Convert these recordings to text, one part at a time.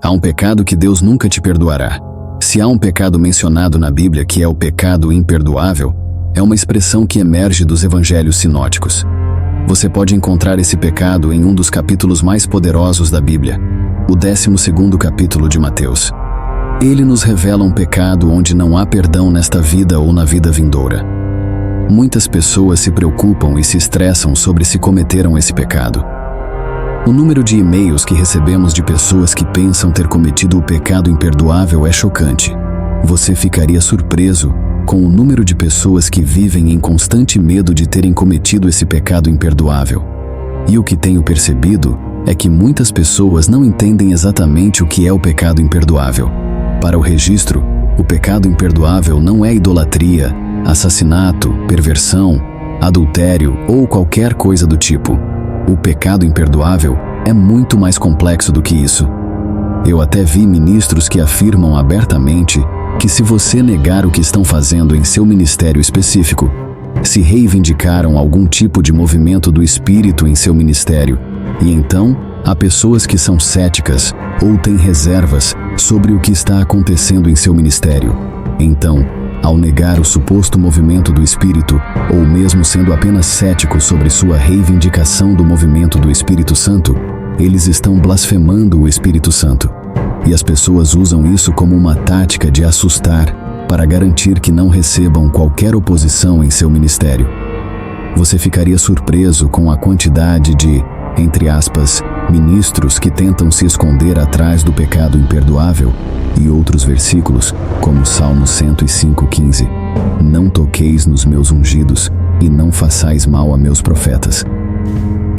Há um pecado que Deus nunca te perdoará. Se há um pecado mencionado na Bíblia que é o pecado imperdoável, é uma expressão que emerge dos evangelhos sinóticos. Você pode encontrar esse pecado em um dos capítulos mais poderosos da Bíblia, o 12º capítulo de Mateus. Ele nos revela um pecado onde não há perdão nesta vida ou na vida vindoura. Muitas pessoas se preocupam e se estressam sobre se cometeram esse pecado. O número de e-mails que recebemos de pessoas que pensam ter cometido o pecado imperdoável é chocante. Você ficaria surpreso com o número de pessoas que vivem em constante medo de terem cometido esse pecado imperdoável. E o que tenho percebido é que muitas pessoas não entendem exatamente o que é o pecado imperdoável. Para o registro, o pecado imperdoável não é idolatria, assassinato, perversão, adultério ou qualquer coisa do tipo. O pecado imperdoável é muito mais complexo do que isso. Eu até vi ministros que afirmam abertamente que se você negar o que estão fazendo em seu ministério específico, se reivindicaram algum tipo de movimento do espírito em seu ministério, e então há pessoas que são céticas ou têm reservas sobre o que está acontecendo em seu ministério. Então, ao negar o suposto movimento do Espírito, ou mesmo sendo apenas céticos sobre sua reivindicação do movimento do Espírito Santo, eles estão blasfemando o Espírito Santo. E as pessoas usam isso como uma tática de assustar para garantir que não recebam qualquer oposição em seu ministério. Você ficaria surpreso com a quantidade de, entre aspas, ministros que tentam se esconder atrás do pecado imperdoável e outros versículos, como Salmo 105:15. Não toqueis nos meus ungidos e não façais mal a meus profetas.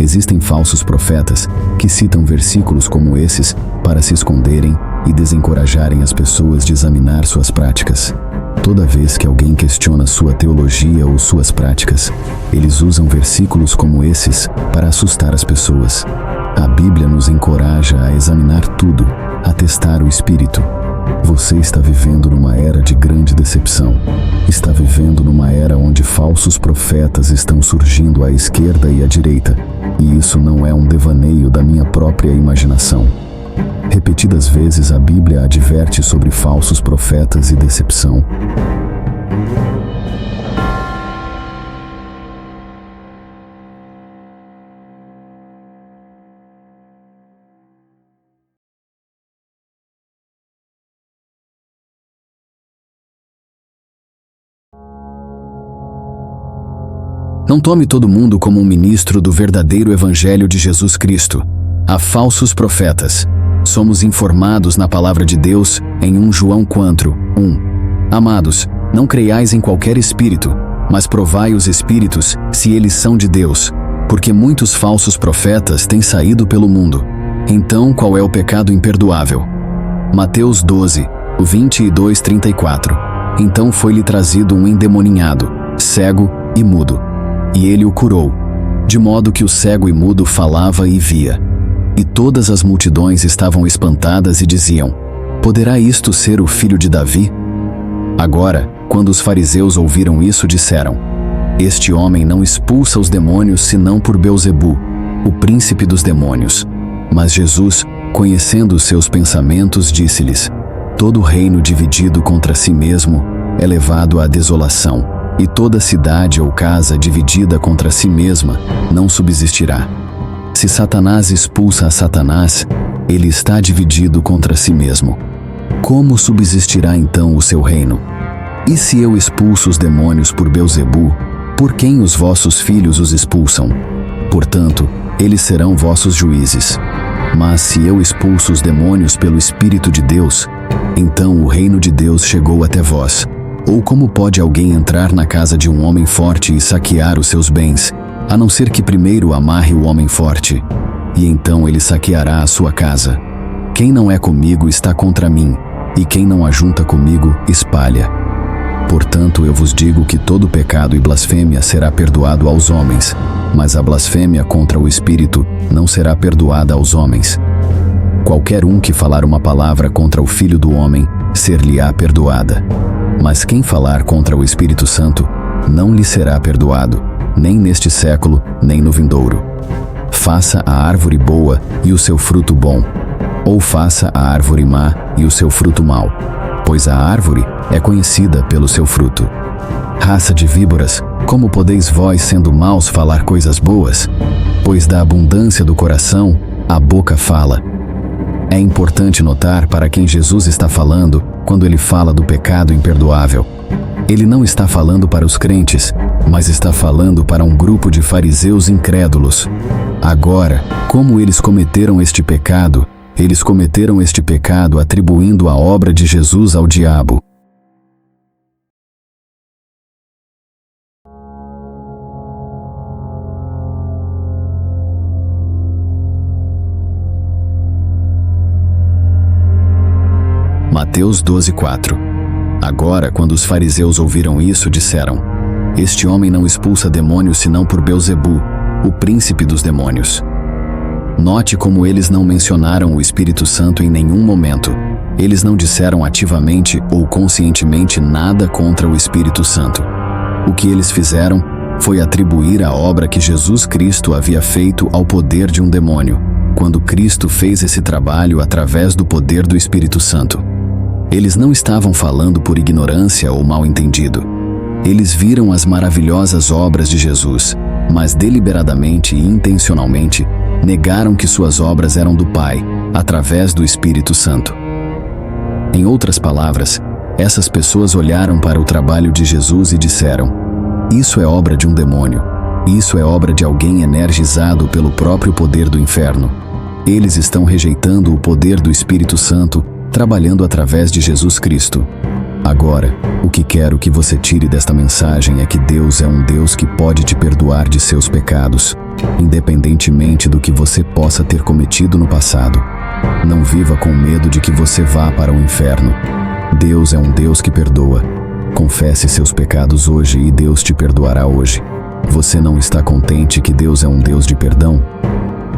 Existem falsos profetas que citam versículos como esses para se esconderem e desencorajarem as pessoas de examinar suas práticas. Toda vez que alguém questiona sua teologia ou suas práticas, eles usam versículos como esses para assustar as pessoas. A Bíblia nos encoraja a examinar tudo, a testar o Espírito. Você está vivendo numa era de grande decepção. Está vivendo numa era onde falsos profetas estão surgindo à esquerda e à direita, e isso não é um devaneio da minha própria imaginação. Repetidas vezes a Bíblia adverte sobre falsos profetas e decepção. Não tome todo mundo como um ministro do verdadeiro Evangelho de Jesus Cristo. Há falsos profetas. Somos informados na palavra de Deus em 1 João 4:1. Amados, não creiais em qualquer espírito, mas provai os espíritos, se eles são de Deus, porque muitos falsos profetas têm saído pelo mundo. Então, qual é o pecado imperdoável? Mateus 12:22-34. Então foi-lhe trazido um endemoninhado, cego e mudo, e ele o curou, de modo que o cego e mudo falava e via. E todas as multidões estavam espantadas e diziam: poderá isto ser o filho de Davi? Agora, quando os fariseus ouviram isso, disseram: este homem não expulsa os demônios senão por Beelzebu, o príncipe dos demônios. Mas Jesus, conhecendo os seus pensamentos, disse-lhes: todo reino dividido contra si mesmo é levado à desolação, e toda cidade ou casa dividida contra si mesma não subsistirá. Se Satanás expulsa a Satanás, ele está dividido contra si mesmo. Como subsistirá então o seu reino? E se eu expulso os demônios por Beelzebu, por quem os vossos filhos os expulsam? Portanto, eles serão vossos juízes. Mas se eu expulso os demônios pelo Espírito de Deus, então o reino de Deus chegou até vós. Ou como pode alguém entrar na casa de um homem forte e saquear os seus bens, a não ser que primeiro amarre o homem forte, e então ele saqueará a sua casa? Quem não é comigo está contra mim, e quem não ajunta comigo, espalha. Portanto, eu vos digo que todo pecado e blasfêmia será perdoado aos homens, mas a blasfêmia contra o Espírito não será perdoada aos homens. Qualquer um que falar uma palavra contra o Filho do Homem, ser-lhe-á perdoada. Mas quem falar contra o Espírito Santo, não lhe será perdoado, nem neste século, nem no vindouro. Faça a árvore boa e o seu fruto bom. ou faça a árvore má e o seu fruto mau, pois a árvore é conhecida pelo seu fruto. Raça de víboras, como podeis vós, sendo maus, falar coisas boas? Pois da abundância do coração, a boca fala. É importante notar para quem Jesus está falando quando ele fala do pecado imperdoável. Ele não está falando para os crentes, mas está falando para um grupo de fariseus incrédulos. Agora, como eles cometeram este pecado? Eles cometeram este pecado atribuindo a obra de Jesus ao diabo. Mateus 12:4. Agora, quando os fariseus ouviram isso, disseram: Este homem não expulsa demônios senão por Belzebu, o príncipe dos demônios. Note como eles não mencionaram o Espírito Santo em nenhum momento. Eles não disseram ativamente ou conscientemente nada contra o Espírito Santo. O que eles fizeram foi atribuir a obra que Jesus Cristo havia feito ao poder de um demônio, quando Cristo fez esse trabalho através do poder do Espírito Santo. Eles não estavam falando por ignorância ou mal-entendido. Eles viram as maravilhosas obras de Jesus, mas deliberadamente e intencionalmente negaram que suas obras eram do Pai, através do Espírito Santo. Em outras palavras, essas pessoas olharam para o trabalho de Jesus e disseram: Isso é obra de um demônio. Isso é obra de alguém energizado pelo próprio poder do inferno. Eles estão rejeitando o poder do Espírito Santo, trabalhando através de Jesus Cristo. Agora, o que quero que você tire desta mensagem é que Deus é um Deus que pode te perdoar de seus pecados, independentemente do que você possa ter cometido no passado. Não viva com medo de que você vá para o inferno. Deus é um Deus que perdoa. Confesse seus pecados hoje e Deus te perdoará hoje. Você não está contente que Deus é um Deus de perdão?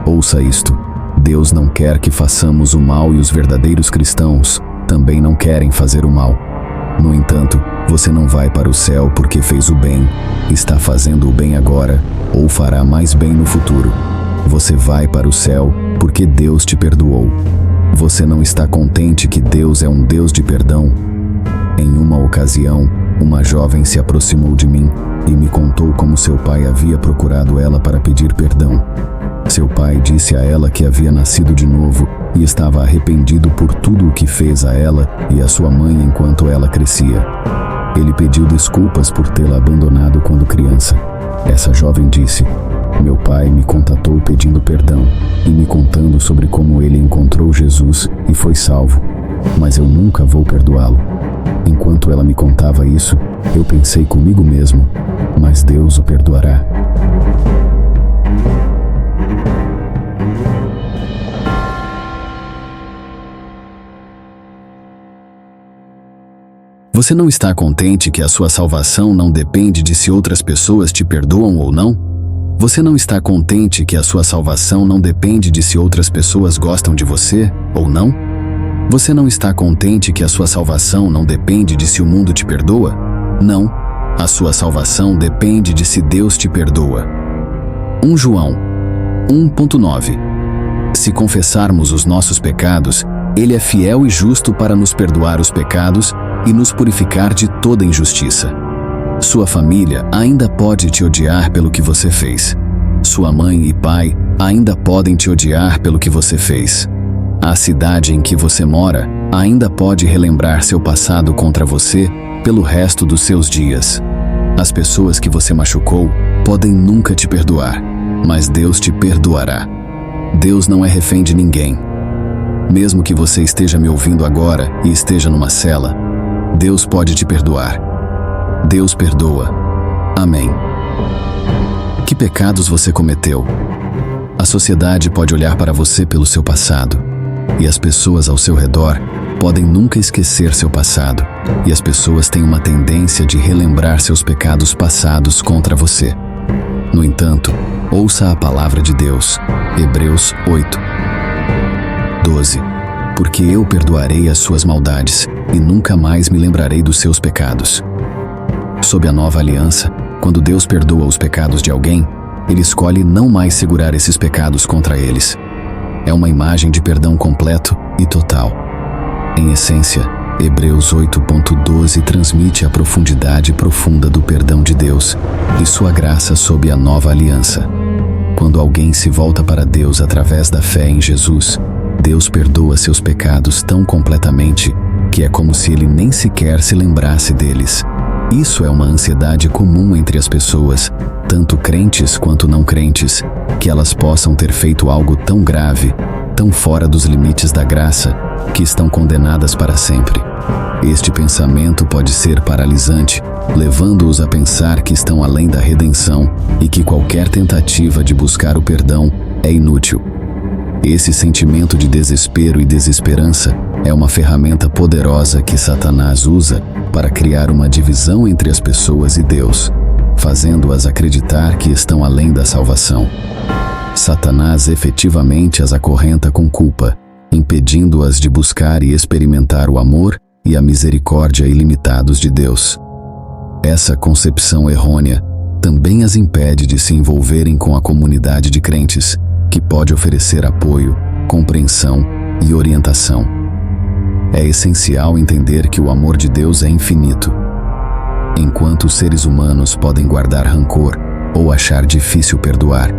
Ouça isto. Deus não quer que façamos o mal e os verdadeiros cristãos também não querem fazer o mal. No entanto, você não vai para o céu porque fez o bem, está fazendo o bem agora ou fará mais bem no futuro. Você vai para o céu porque Deus te perdoou. Você não está contente que Deus é um Deus de perdão? Em uma ocasião, uma jovem se aproximou de mim e me contou como seu pai havia procurado ela para pedir perdão. Seu pai disse a ela que havia nascido de novo e estava arrependido por tudo o que fez a ela e a sua mãe enquanto ela crescia. Ele pediu desculpas por tê-la abandonado quando criança. Essa jovem disse: Meu pai me contatou pedindo perdão e me contando sobre como ele encontrou Jesus e foi salvo, mas eu nunca vou perdoá-lo. Enquanto ela me contava isso, eu pensei comigo mesmo: mas Deus o perdoará. Você não está contente que a sua salvação não depende de se outras pessoas te perdoam ou não? Você não está contente que a sua salvação não depende de se outras pessoas gostam de você ou não? Você não está contente que a sua salvação não depende de se o mundo te perdoa? Não. A sua salvação depende de se Deus te perdoa. 1 João 1:9. Se confessarmos os nossos pecados, Ele é fiel e justo para nos perdoar os pecados e nos purificar de toda injustiça. Sua família ainda pode te odiar pelo que você fez. Sua mãe e pai ainda podem te odiar pelo que você fez. A cidade em que você mora ainda pode relembrar seu passado contra você pelo resto dos seus dias. As pessoas que você machucou podem nunca te perdoar, mas Deus te perdoará. Deus não é refém de ninguém. Mesmo que você esteja me ouvindo agora e esteja numa cela, Deus pode te perdoar. Deus perdoa. Amém. Que pecados você cometeu? A sociedade pode olhar para você pelo seu passado, e as pessoas ao seu redor podem nunca esquecer seu passado, e as pessoas têm uma tendência de relembrar seus pecados passados contra você. No entanto, ouça a palavra de Deus, Hebreus 8:12. Porque eu perdoarei as suas maldades e nunca mais me lembrarei dos seus pecados. Sob a nova aliança, quando Deus perdoa os pecados de alguém, Ele escolhe não mais segurar esses pecados contra eles. é uma imagem de perdão completo e total. Em essência, Hebreus 8.12 transmite a profundidade profunda do perdão de Deus e sua graça sob a nova aliança. Quando alguém se volta para Deus através da fé em Jesus, Deus perdoa seus pecados tão completamente que é como se ele nem sequer se lembrasse deles. Isso é uma ansiedade comum entre as pessoas, tanto crentes quanto não crentes, que elas possam ter feito algo tão grave, tão fora dos limites da graça, que estão condenadas para sempre. Este pensamento pode ser paralisante, levando-os a pensar que estão além da redenção e que qualquer tentativa de buscar o perdão é inútil. Esse sentimento de desespero e desesperança é uma ferramenta poderosa que Satanás usa para criar uma divisão entre as pessoas e Deus, fazendo-as acreditar que estão além da salvação. Satanás efetivamente as acorrenta com culpa, impedindo-as de buscar e experimentar o amor e a misericórdia ilimitados de Deus. Essa concepção errônea também as impede de se envolverem com a comunidade de crentes, que pode oferecer apoio, compreensão e orientação. É essencial entender que o amor de Deus é infinito. Enquanto os seres humanos podem guardar rancor ou achar difícil perdoar,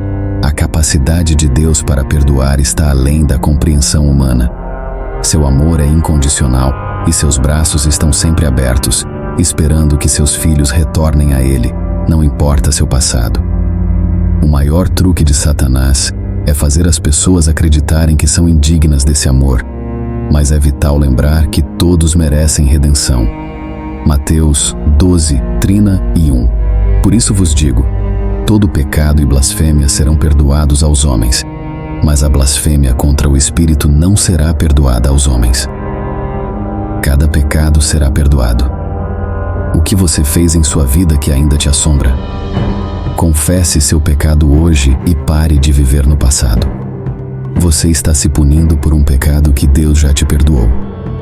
a capacidade de Deus para perdoar está além da compreensão humana. Seu amor é incondicional e seus braços estão sempre abertos, esperando que seus filhos retornem a Ele, não importa seu passado. O maior truque de Satanás é fazer as pessoas acreditarem que são indignas desse amor, mas é vital lembrar que todos merecem redenção. Mateus 12:31. Por isso vos digo, todo pecado e blasfêmia serão perdoados aos homens, mas a blasfêmia contra o Espírito não será perdoada aos homens. Cada pecado será perdoado. O que você fez em sua vida que ainda te assombra? Confesse seu pecado hoje e pare de viver no passado. Você está se punindo por um pecado que Deus já te perdoou.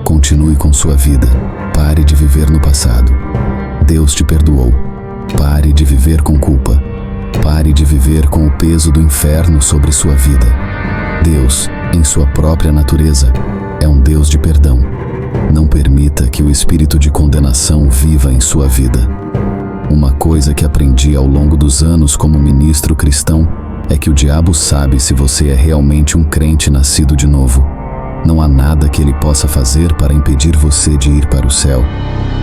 Continue com sua vida. Pare de viver no passado. Deus te perdoou. Pare de viver com culpa. Pare de viver com o peso do inferno sobre sua vida. Deus, em sua própria natureza, é um Deus de perdão. Não permita que o espírito de condenação viva em sua vida. Uma coisa que aprendi ao longo dos anos como ministro cristão é que o diabo sabe se você é realmente um crente nascido de novo. Não há nada que ele possa fazer para impedir você de ir para o céu,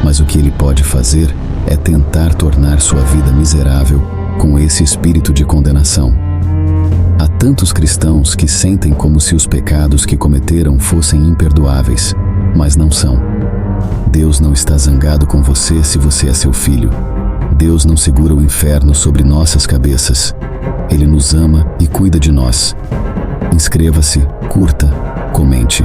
mas o que ele pode fazer é tentar tornar sua vida miserável com esse espírito de condenação. Há tantos cristãos que sentem como se os pecados que cometeram fossem imperdoáveis, mas não são. Deus não está zangado com você se você é seu filho. Deus não segura o inferno sobre nossas cabeças. Ele nos ama e cuida de nós. Inscreva-se, curta, comente.